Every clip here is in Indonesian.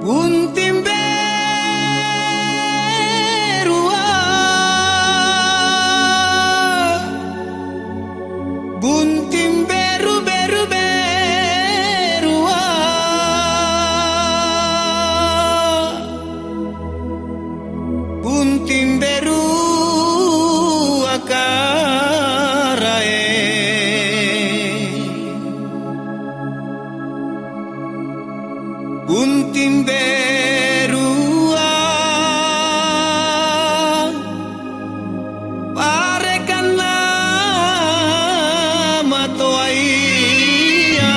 Buntim berua, buntim beru beru berua, buntim beru akarae, buntim berua parekanlah matoaia.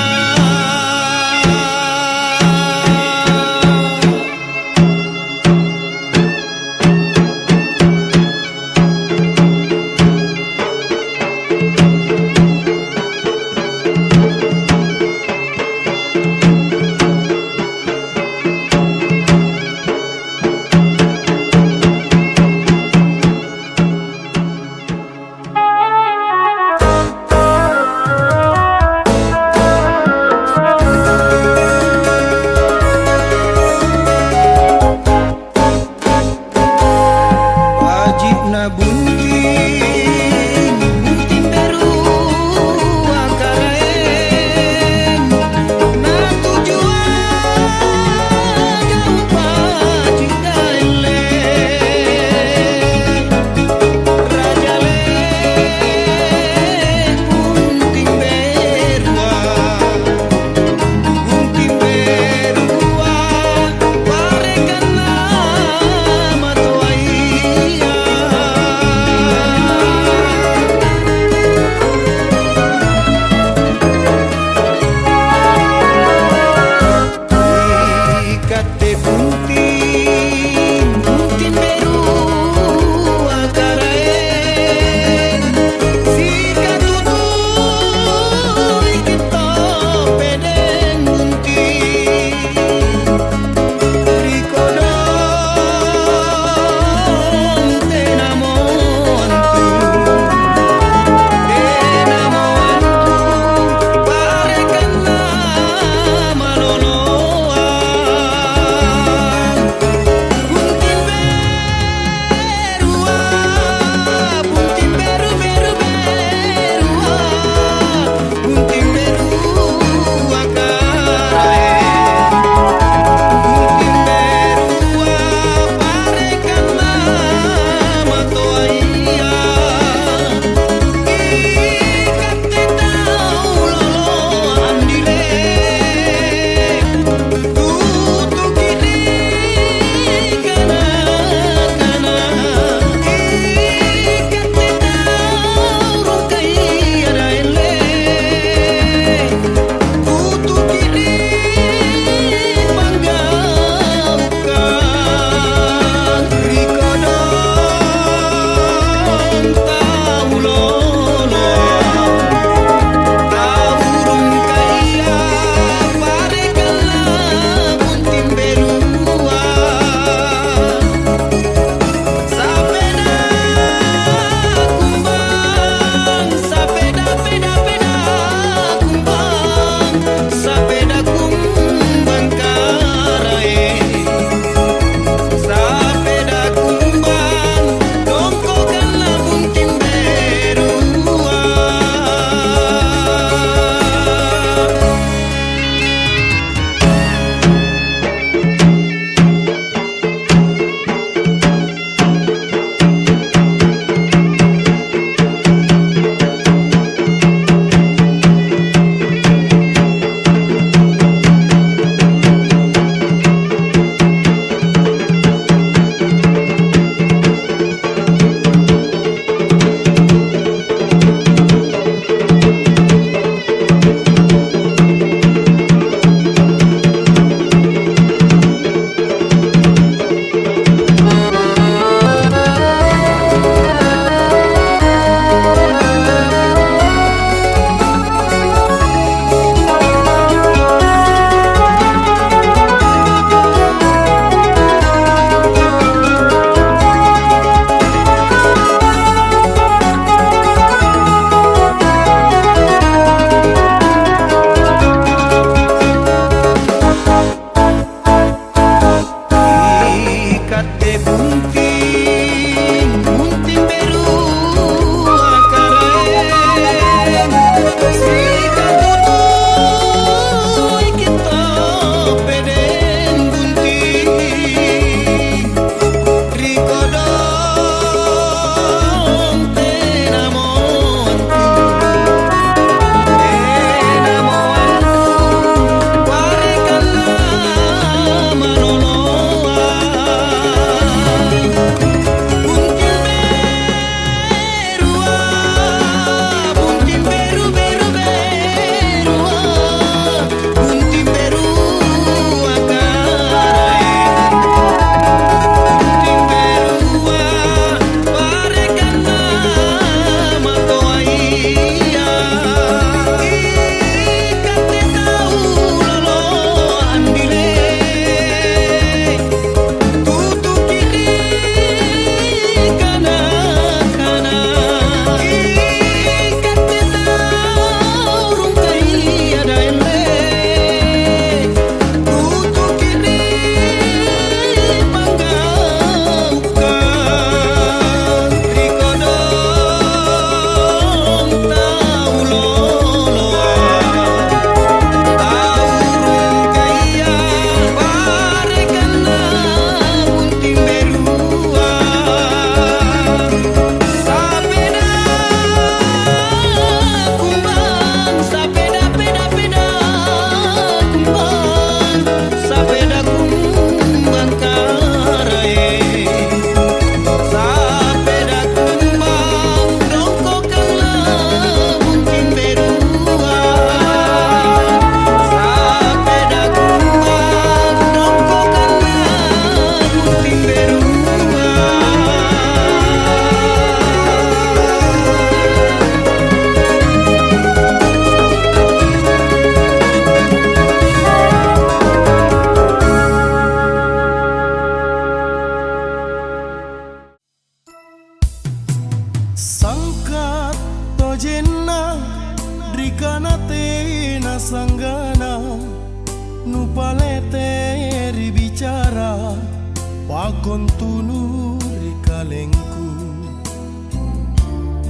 Makon tunuri kalengku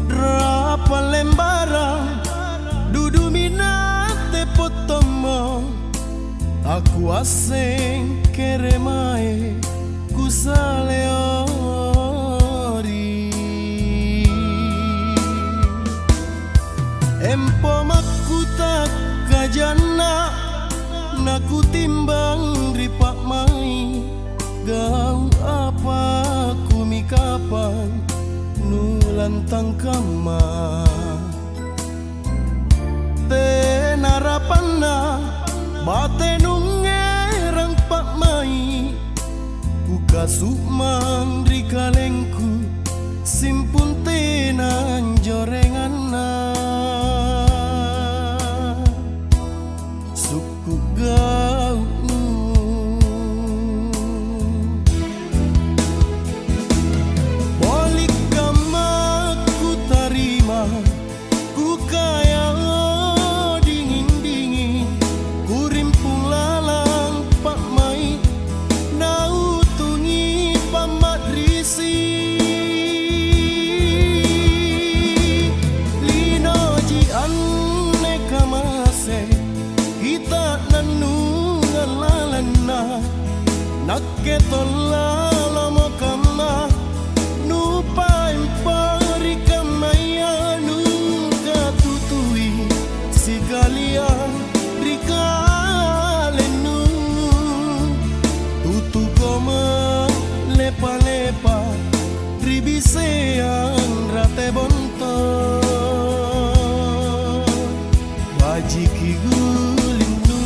Rapa lembaran Dudu minate potomo Aku asing keremae Kusaleori Empo makuta kajana Naku timbang ripak mai Gau apa kumi kapan Nulantang kama Tenarapana Bate nungerang pak mai Buka sukman rikalengku Simpun tenan jorengana Suku gau Bolik kama ku tarima Ku kaya dingin-dingin Ku rimpung lalang pak mai Nautungi pamat risi Lino ji anne kamase Kita nanungan lalana Nakke tolala mo kama Nupa impari kamaya Nuka tutui Sikalian rikalenu Tutu koma lepa-lepa Ribiseang rate bonto Bajiki gulinu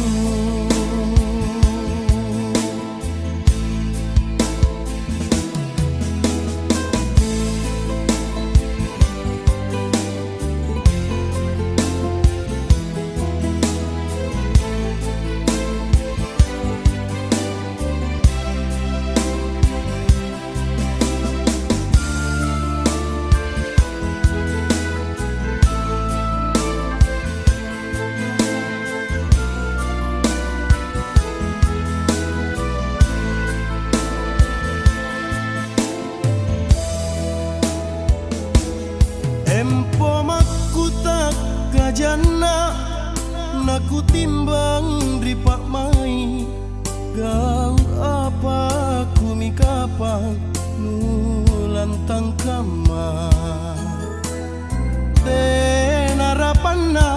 Empo makuta kajana Naku timbang ripak mai Gau apa kumi kapan Nulantang kama Tenarapana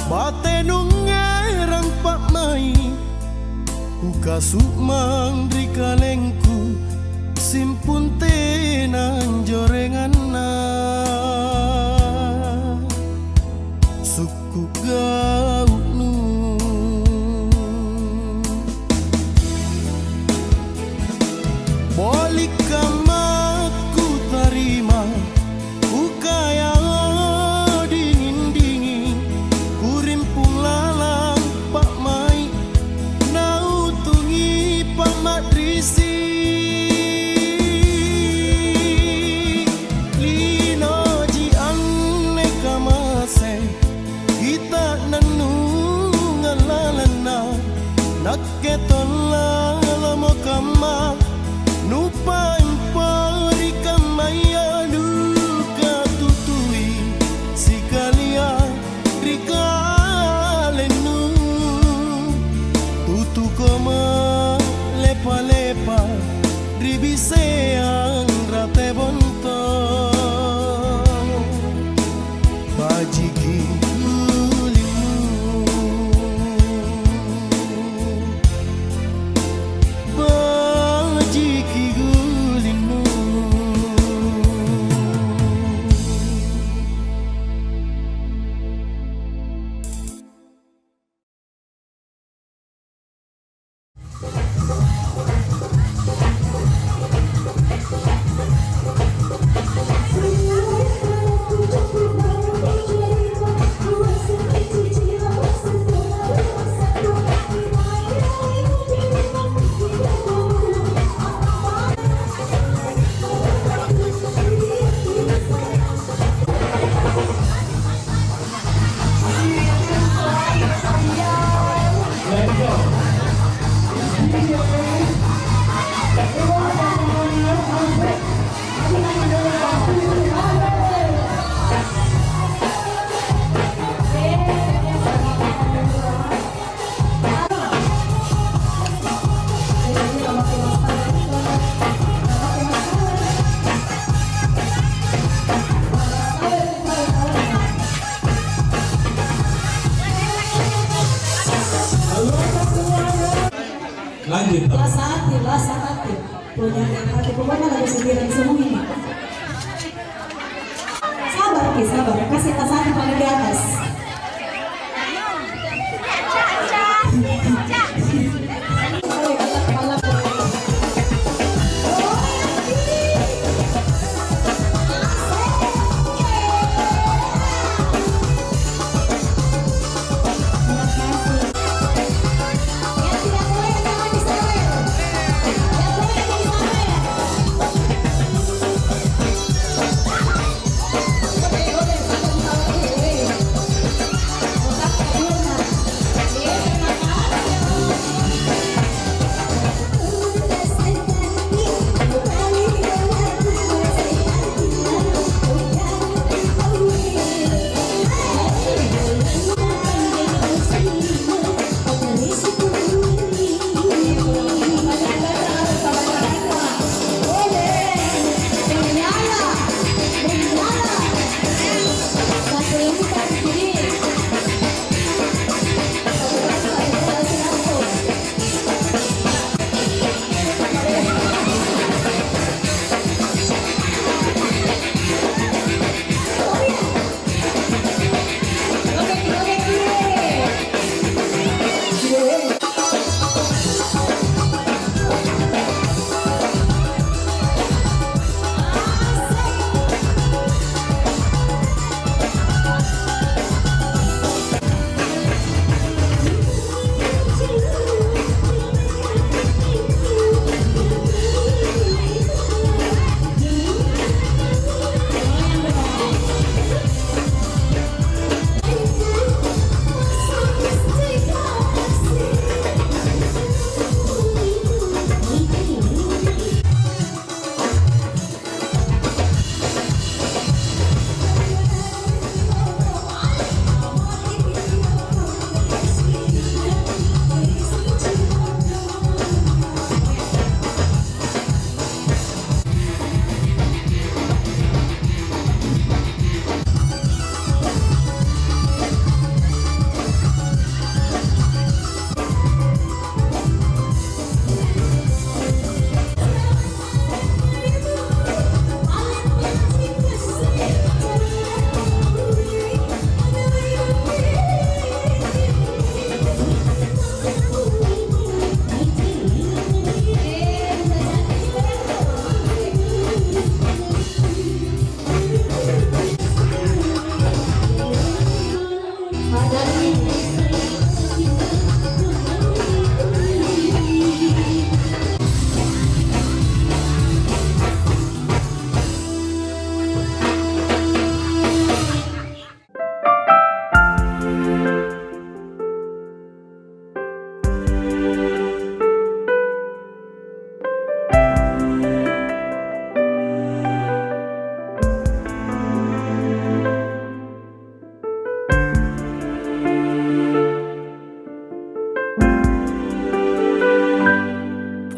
Bate nungerang pak mai Buka sukmang rikalengku Simpun tenan jorengana Suku gau nu Bolik kama ku tarima Ku kaya dingin-dingin Ku rimpung lalang pak mai Nautungi pamat risi Lino ji anne kamase Kita nanungan lalana Nakke tolala mo kama Nupa impari kamaya Nuka tutui Sikalia rikalenu Tutu koma lepa-lepa Ribiseang rate bonto Bajiki gulinu Bajiki gulinu basa hati. Punya hati pokoknya lagu sendiri semua ini. Sabar Ki, sabar. Kasih tasan paling di atas.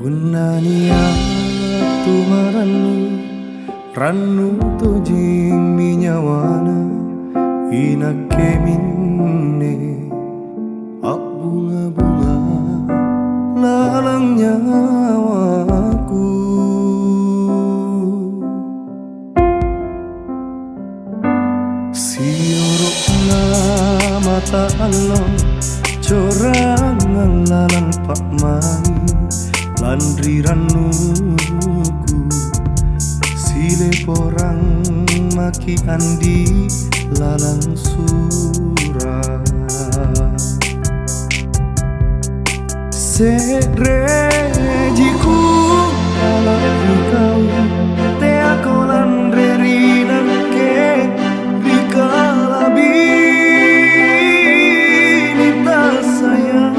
Punania tu maranu ranu tu jing minyawana inake minne bunga-bunga lalang nyawaku siuruk na mata alon corangan lalang pak mai landri ranuku sile porang maki andi lalang surah serejiku kalau kau te aku landri nake bikalabi nita sayang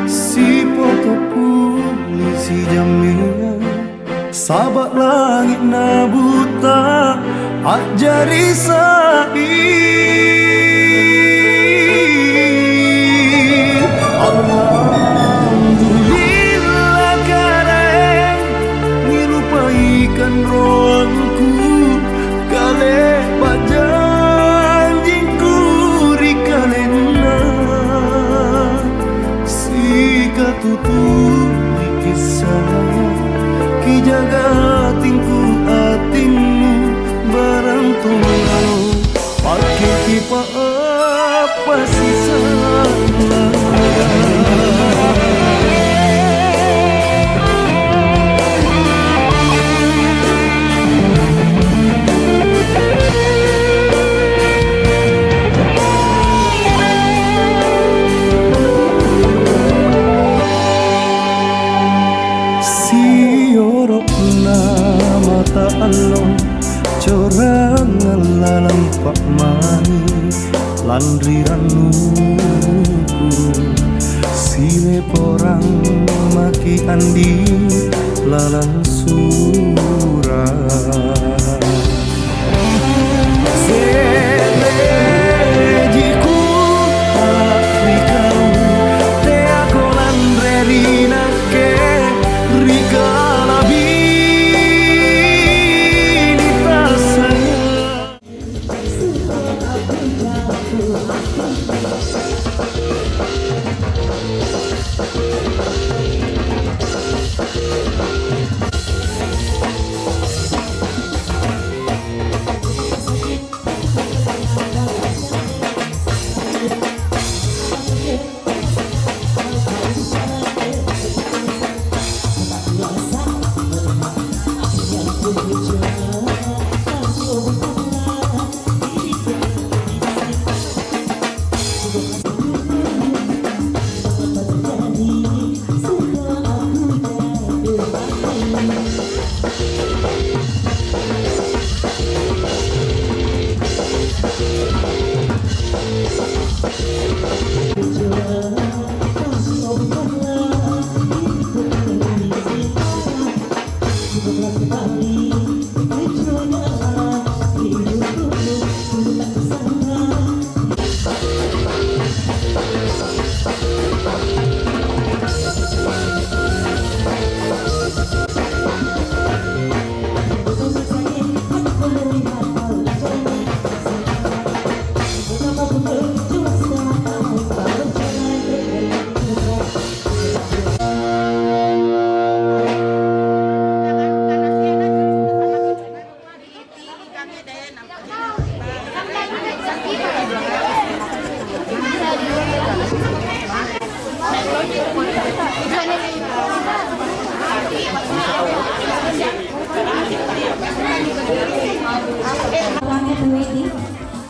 si foto polisi jamnya sahabat langit na buta ajari sair alhamdulillah kadang nilupaikan roangku kale bajanjingku rikalena si katutu kisah ki jaga tingku atingmu barang tunggal pakai kipa apa sisa mata alon corang ngelalang pak mani landriran nuku sile porang maki andi lalang surah selejiku Afrikau te aku landrerina ke Rika labi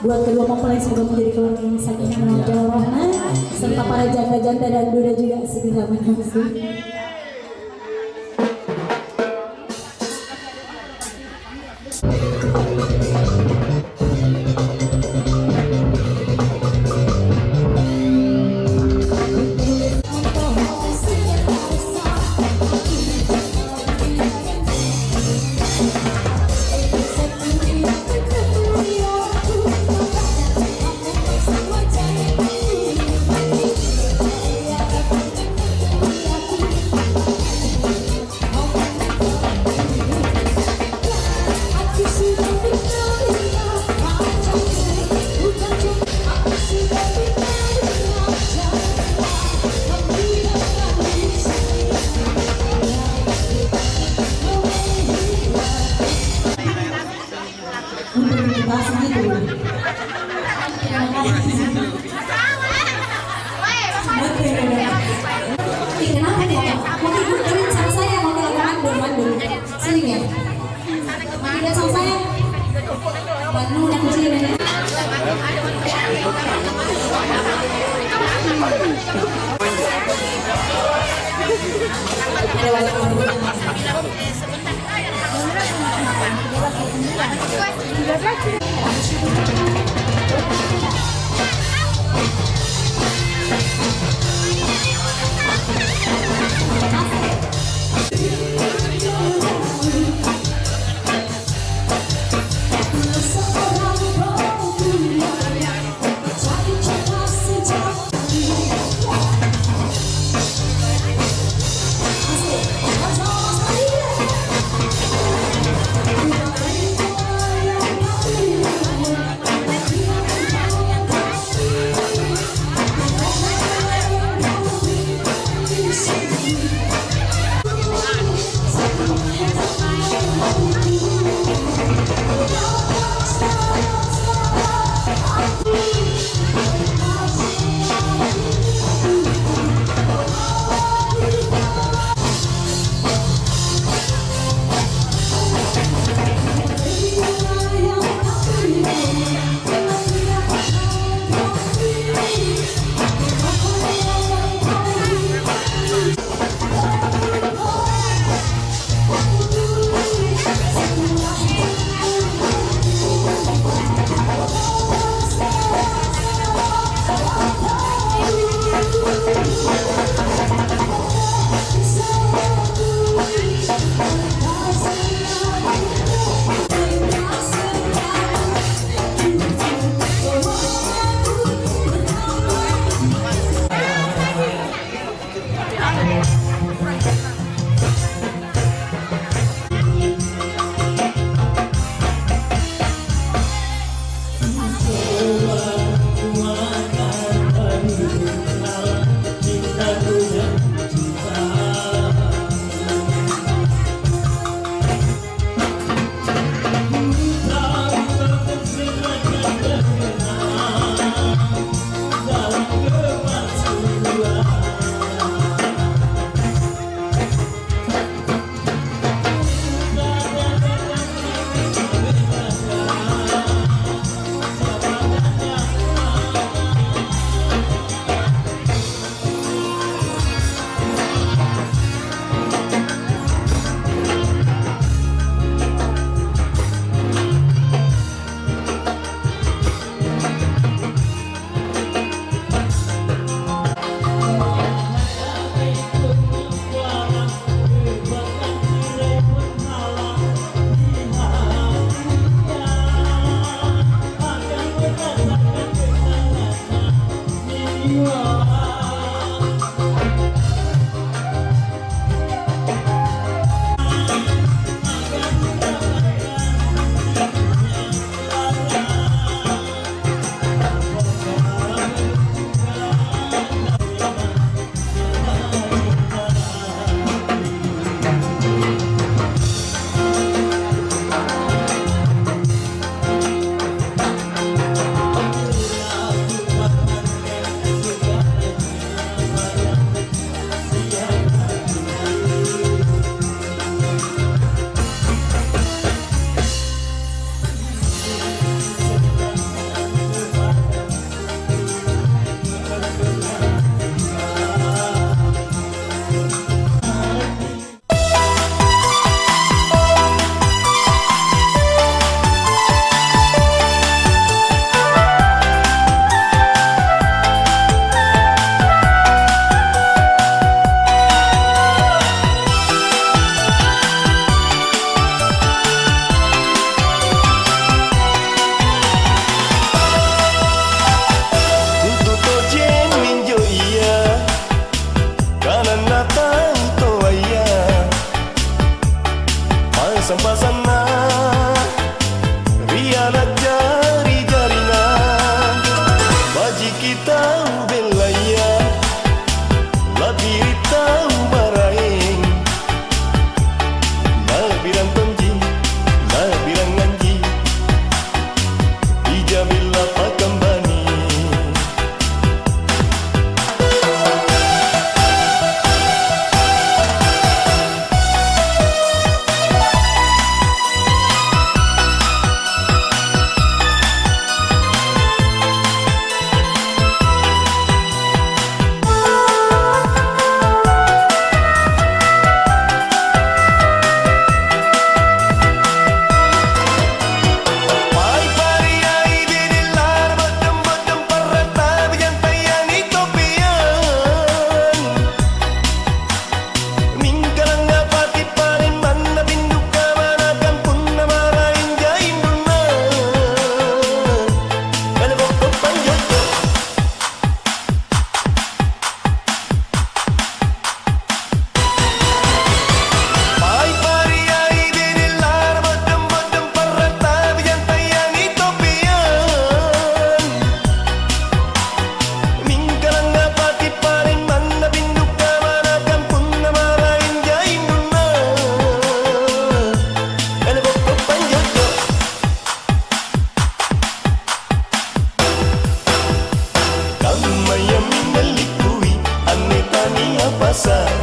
buat kedua mempelai semoga menjadi keluarga yang sakinah mawaddah warahmah serta para janda-janda dan duda juga segera menyusul. Kenapa nih? Mau ibu sama saya mau mandur. Sini ya. Tidak sama saya. Mandur aku sini. Ada pasang-pasangna riana jari-jarina baji kita belaya labiri tahu maraeng nabirang tonji nabirang nganji ijabilla pakambani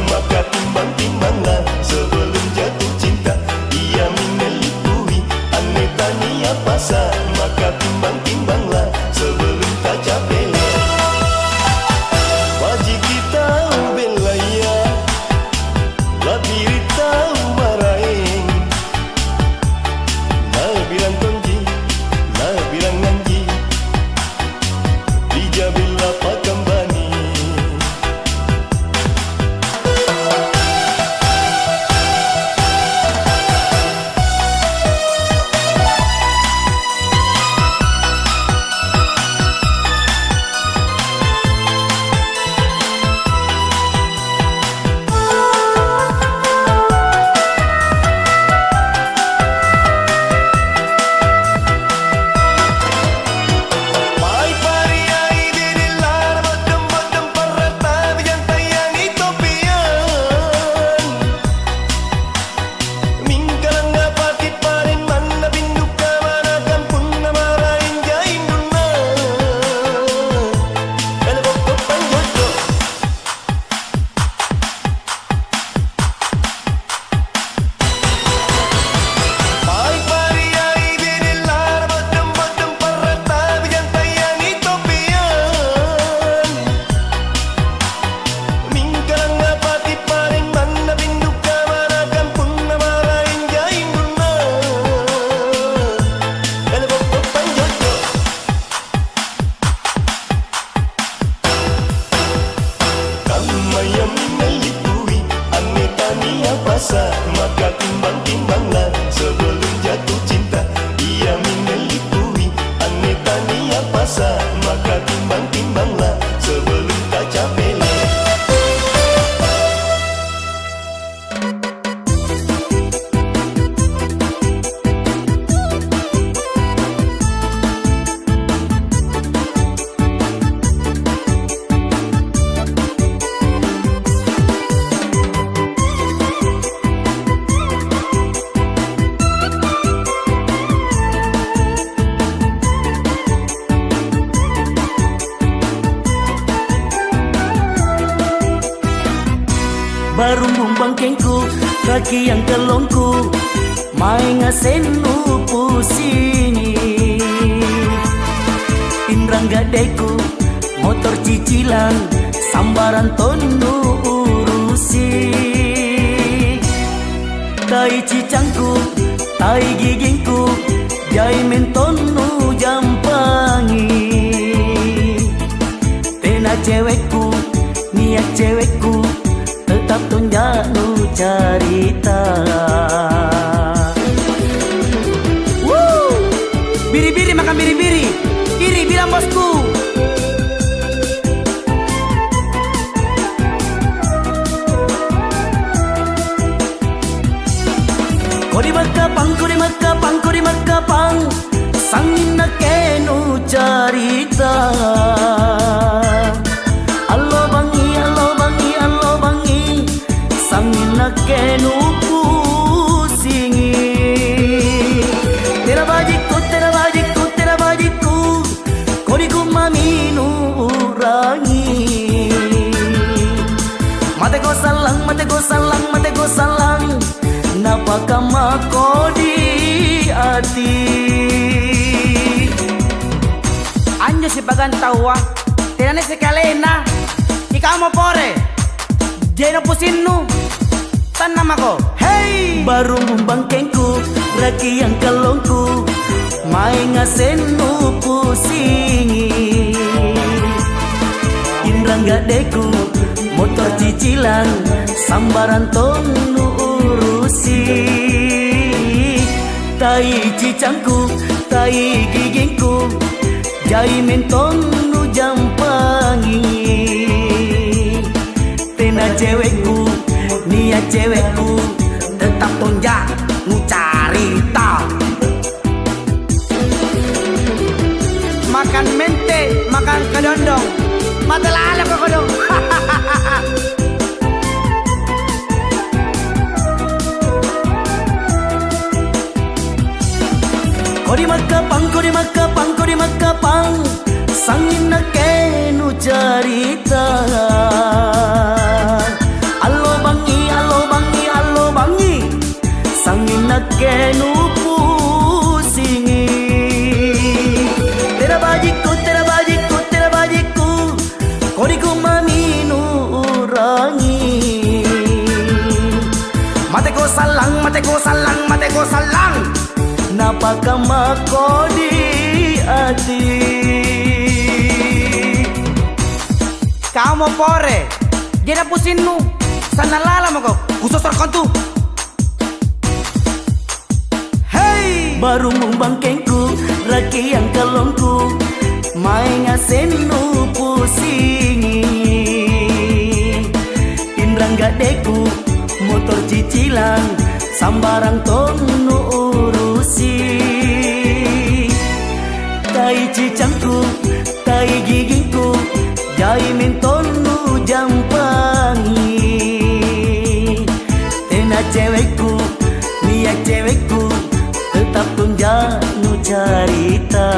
maka timbang-timbanglah sebelum jatuh cinta. Ia menelipui aneh tania pasar, maka timbang-timbanglah sebelum tak capek. Wajib kita belaya, labiri tahu maraeng. Nabiran tonji, nabiran nganji, dijabila pakambani. Maka timbang-timbanglah sebelum jatuh cinta. Ia menelipui aneh tania pasar, maka timbang-timbanglah sebelum tak capek. Barumbung bangkengku, kaki yang kelongku, main ngasenu pusingi. Pinrang gadeku, motor cicilan, sambaran tonu urusi. Tai cicangku, tai gigingku, jai mentonu jampangi. Tena cewekku, niat cewekku, tetap tunjuk nu carita. Biri-biri makan biri-biri, iri bilang bosku. Kodi makapang sangin na kenu carita. Allo bangi sangin na kenu pusingi. Tera bajiku kodi ku maminu urangi. Mate ko salang napakama kodi ati. Anjo si pagantawa tinane si kalena ikaw mo pore jeno pusinu tanam ako. Hey, baru bangkengku raki yang kalongku mai ngasenu pusingi. Indra gadeku motor cicilan sambaran tonu urusi. Tai cicangku tai gigingku jai mentong nu jampangi. Tena cewekku nia cewekku tetap tonjak nu carita. Makan mente makan kedondong mata lala kok kodong. Kodi makapang sangin na kenu carita. Allo bangi sangin na kenu pusingi. Tera bajiku kodi ku maminu urangi. Mate ko salang napakama kodi ati. Kau mau pore jena pusinu sanalala mo ko kusosor kontu. Hey, baru bangkengku raki yang kalongku mai ngasenu pusingi. Indra gadeku motor cicilan sambarang tonu urusi. Tai cicangku tai gigingku jai mentonu jampangi. Tena cewekku nia cewekku tetap tunjak nu carita.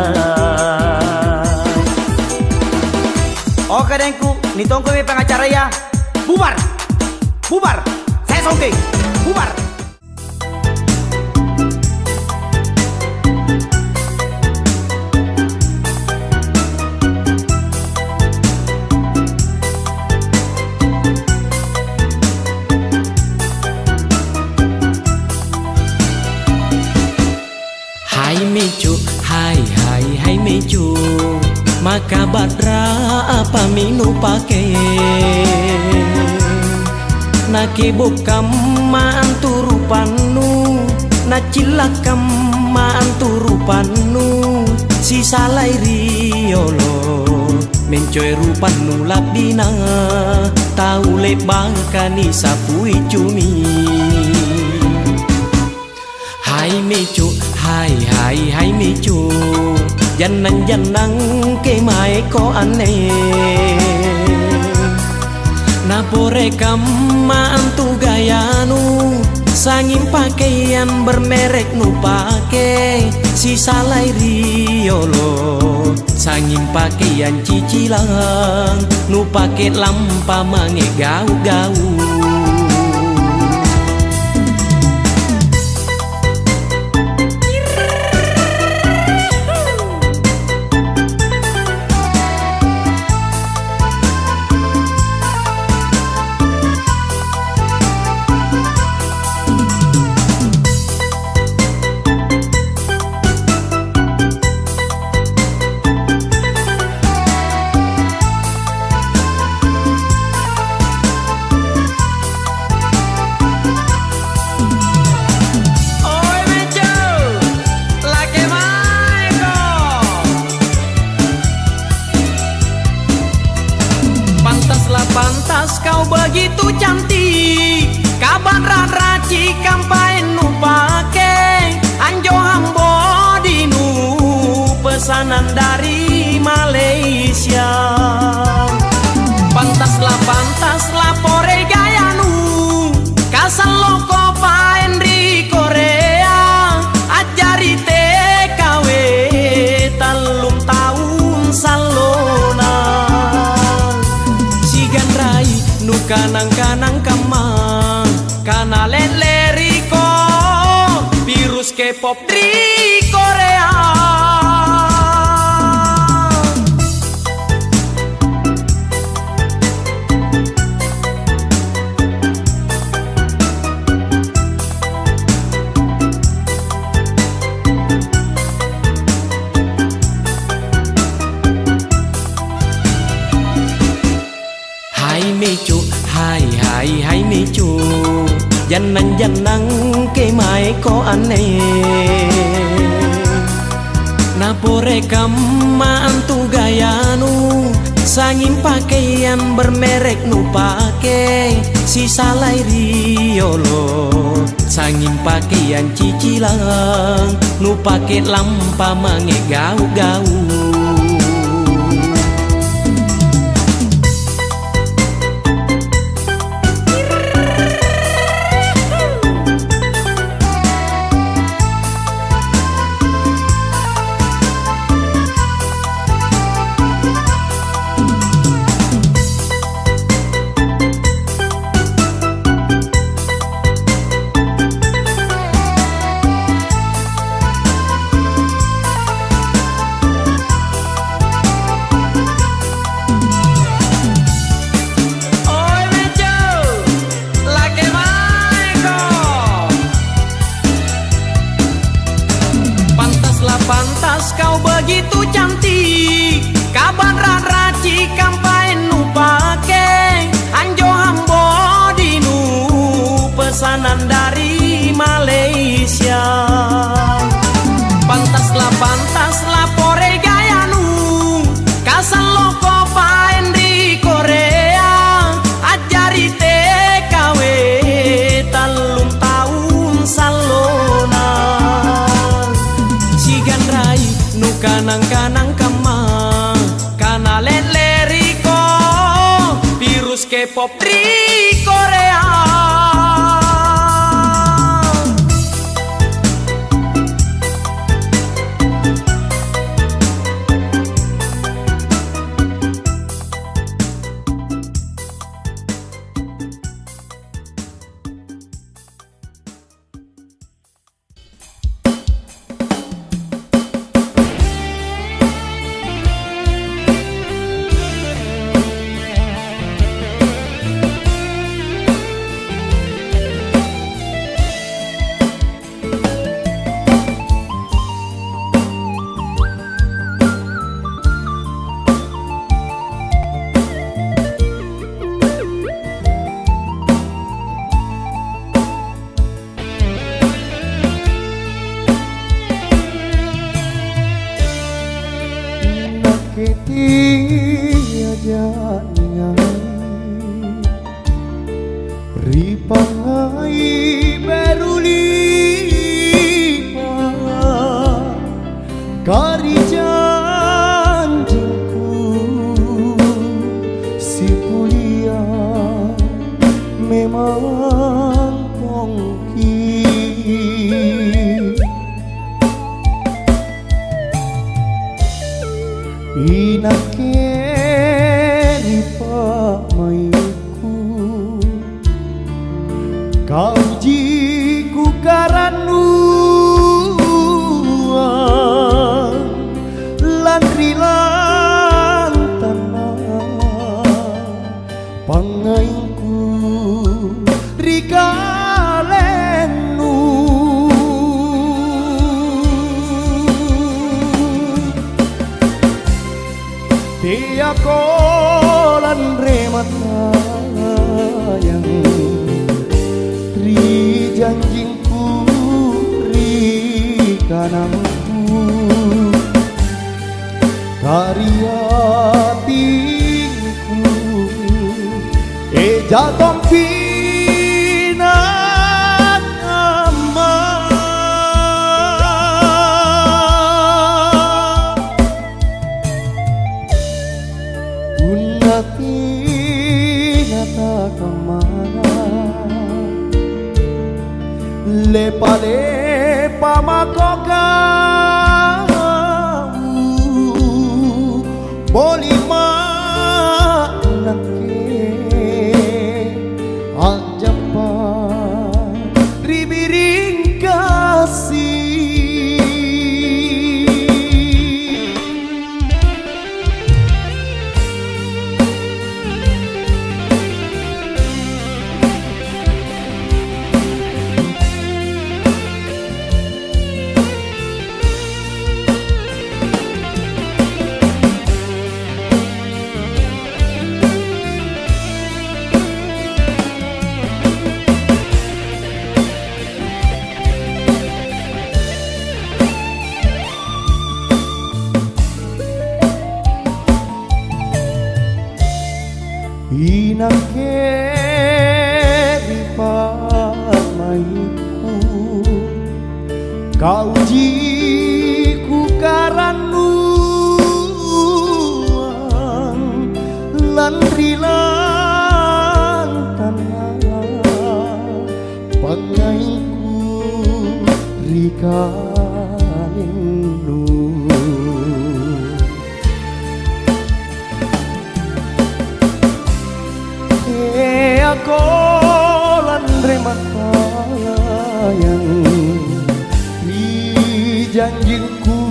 Oke dengku nitongku mi pengacara ya. Bubar saya songke bubar. Hai meju maka badra apa minu pake naki bukam maanturu panu nacilakam maanturu panu si salai riolo mencoy rupanu labina tau lebangkani sapui cumi. Hai meju janang ke mai ko ane napore kamma antu gayanu sangin pakaian bermerek nu pake si salai riolo sangin pakaian cicilan nu pake lampa mange gau-gau. kanale Leriko virus K-pop di Korea. Micu, hai micu, janang ke mai ko aneh. Napore kama antu gayanu, sangin pakaian bermerek nu pake, si salai riolo, sangin pakaian cicilang, nu pake lampa mange gau-gau. Pantas kau begitu cantik, kaban raci kampai nu pake, anjo hambo dinu pesanan dari Malaysia. Pantaslah pore gayanu, kasan loko paen di Korea, ajari TKW talung tahun salona. Nu kanang-kanang kama kanale Leriko virus K-pop di Korea. Ripangai berulipa kari janjingku si kuliah memang kongki inake ripa maiku kau jiku karanuan landri lantana pangainku rikalenu tiako landre yang ri janjingku ri kanangku karyatingku jatong pinang ama unati nata kemana lepa-lepa makoka bolima nake ajapa kau jiku karanuang lan rilang tanah pangaiku rikaninnu aku lan remata yang janjiku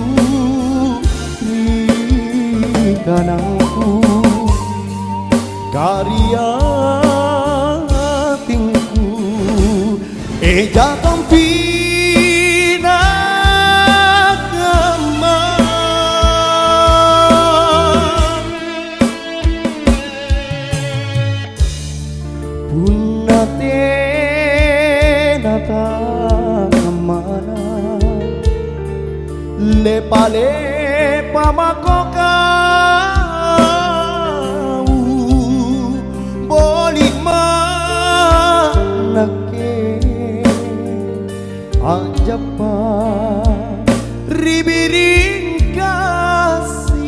di kanangku karya tingku eja kampina kemang punate nata mana lepa-lepa makokau boling manake ajapa ribiring kasih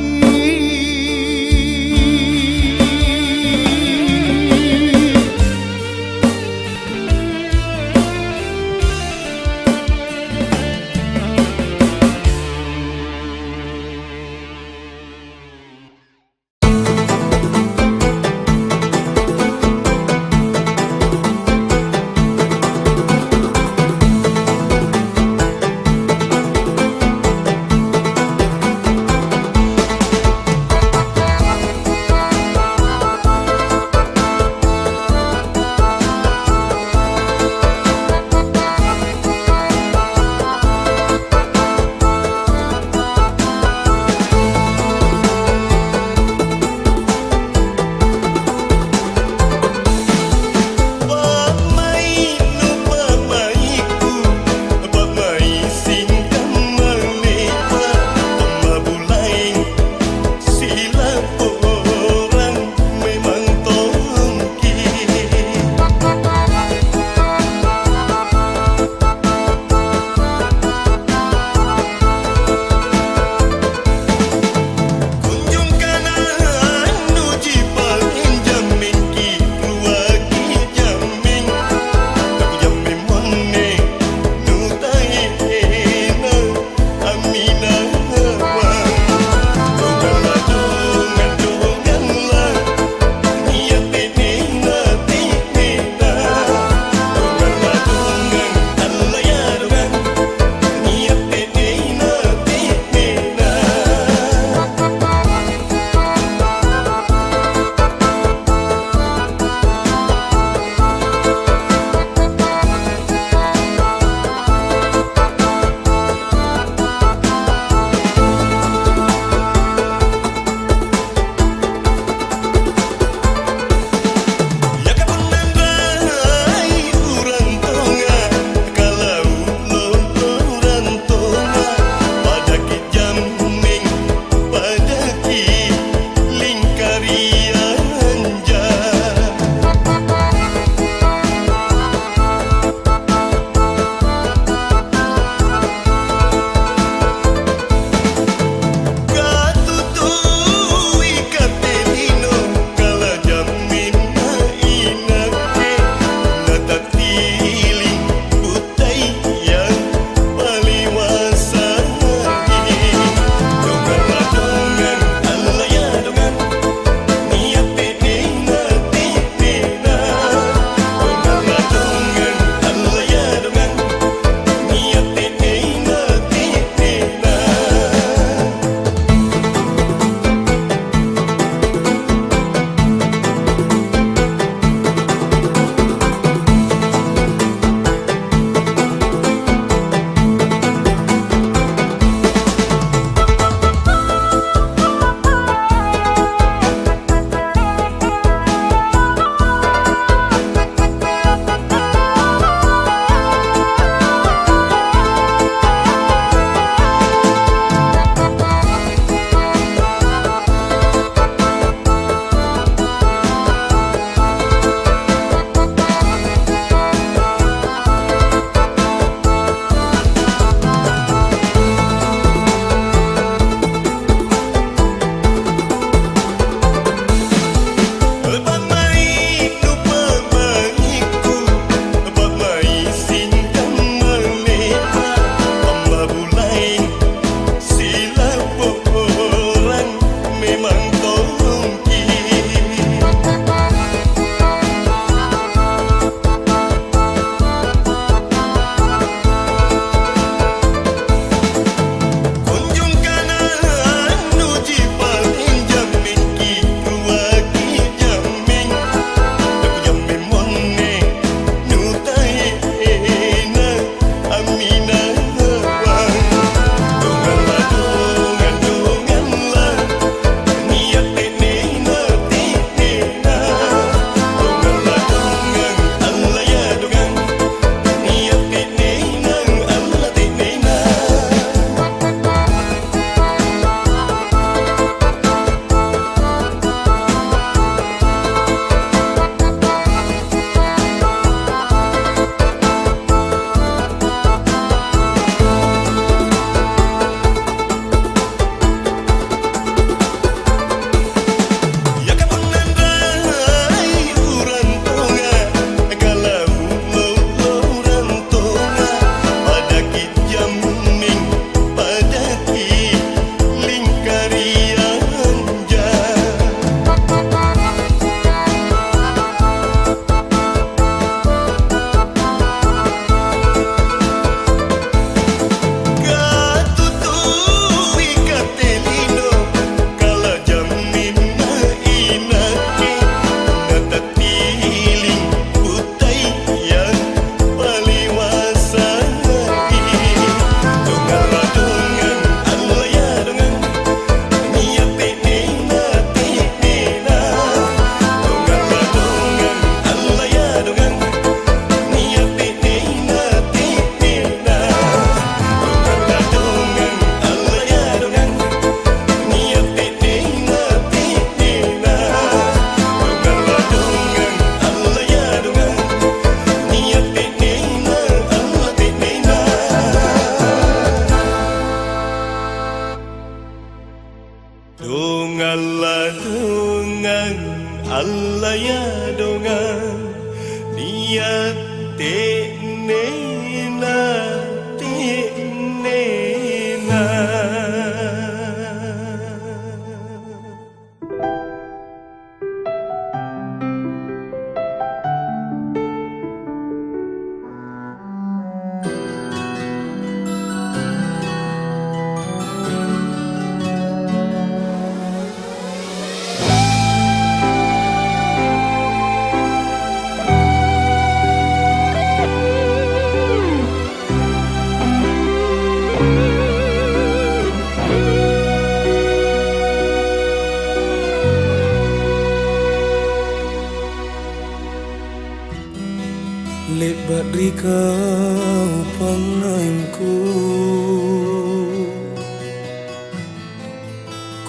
bagi kau pangnainku,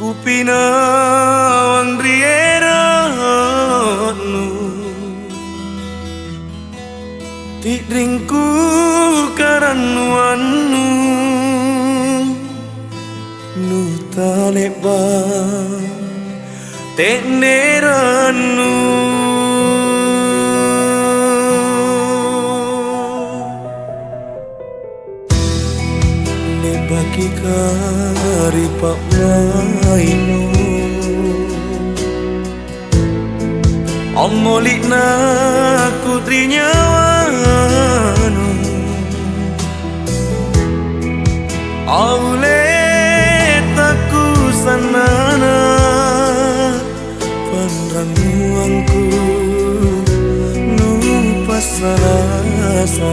ku pinawang rieranu tidringku karanuannu nu taleba teneranu ne bagi kari pak mainu omolikna kutrinya wanu aule taku sanana panranguangku nu pasarasa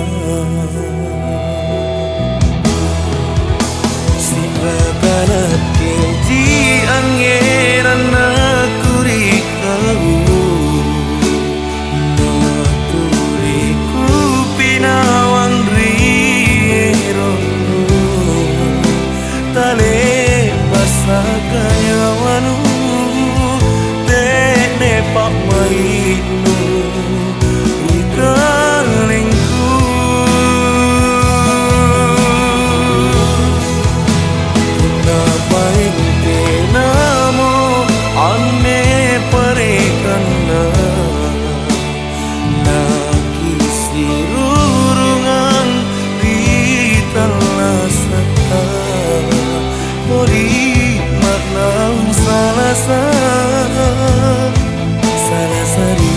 sibabarat keji angeran aku rikau sagayawanu tene pak mainu wikalingku napaing kenamo ane parekana nakisi rurungan di talasata pori salah sari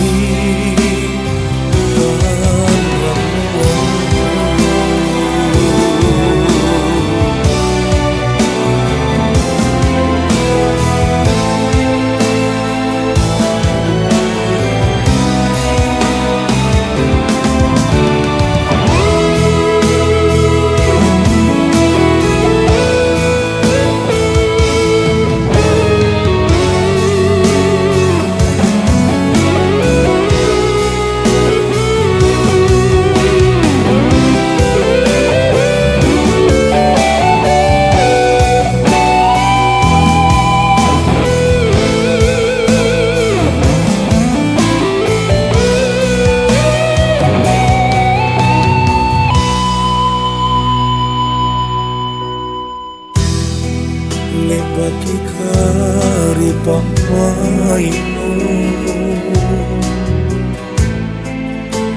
bagi kari pak mainu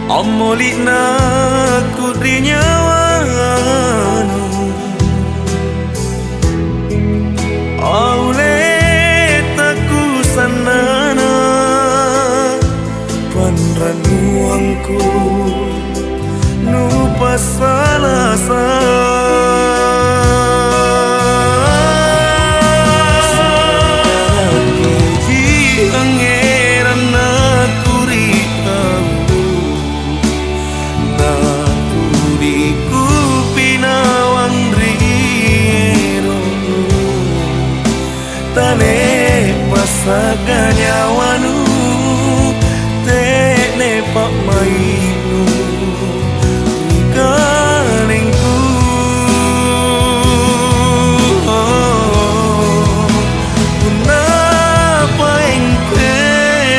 omolikna kutrinya wanu aule taku sanana panranuangku nu pasalasa saganyawanu tene pak mainu wikalingku kenapa engke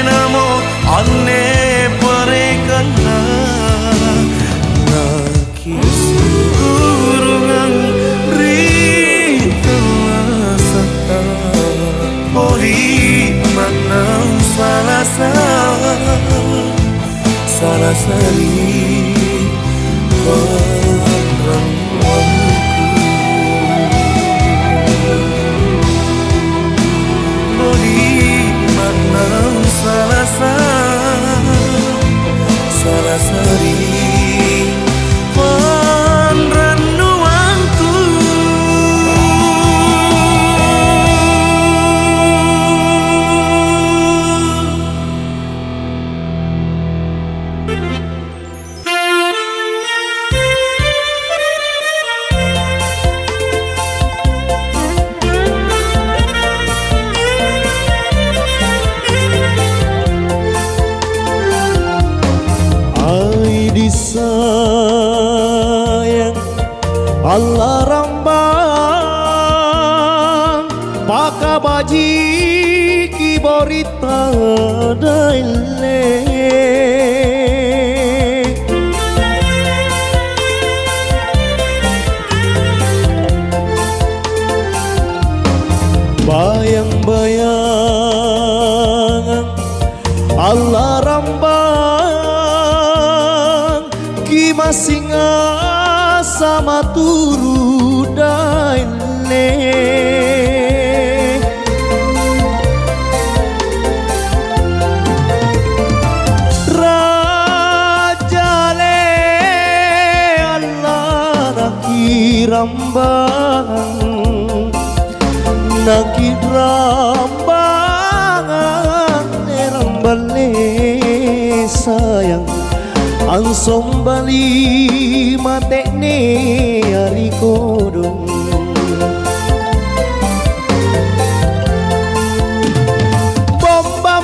namo ane parekana nakisi urungan ritalasata pori manang salah sari panranguangku pori manang salah sari panranguangku. Allah rambang pakabaji kiborita daile bayang-bayang Allah rambang ki masinga sama turu daile rajale Allah naki rambang naki rambangan rambale sayang Ansom bali matekne ari kodong Bomba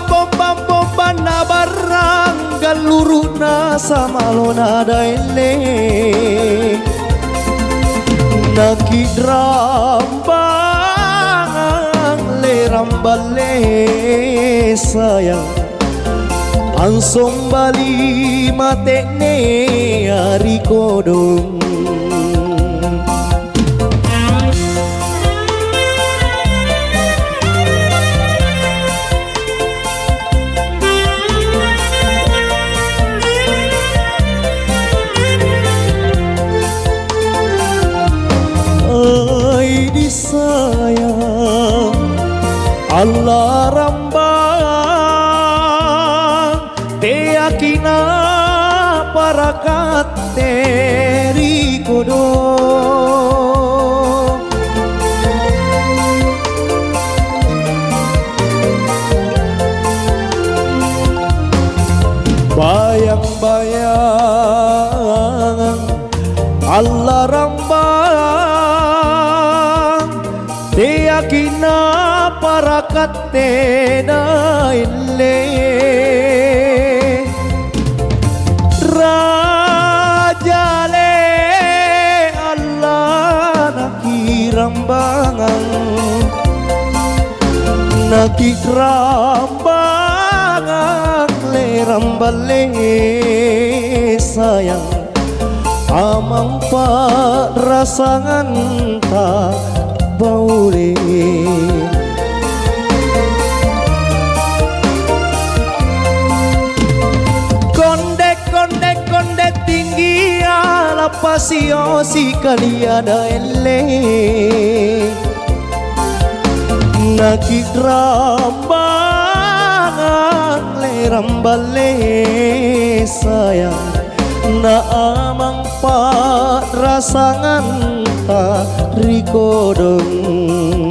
na barang galuruna sama lona daile Nakidrambangan le rambale sayang Ansom bali matekne ari kodong ai disayang Allah rambang teakina parakat teri kodo bayang-bayang Allah rambang teakina parakat tenaile rajale Allah naki rambangan naki rambangan le rambale sayang amang pa rasangan ta baule konde tinggi ala pasio si kalia daele naki rambangan le rambale sayang na amang pa rasangan ta rikodong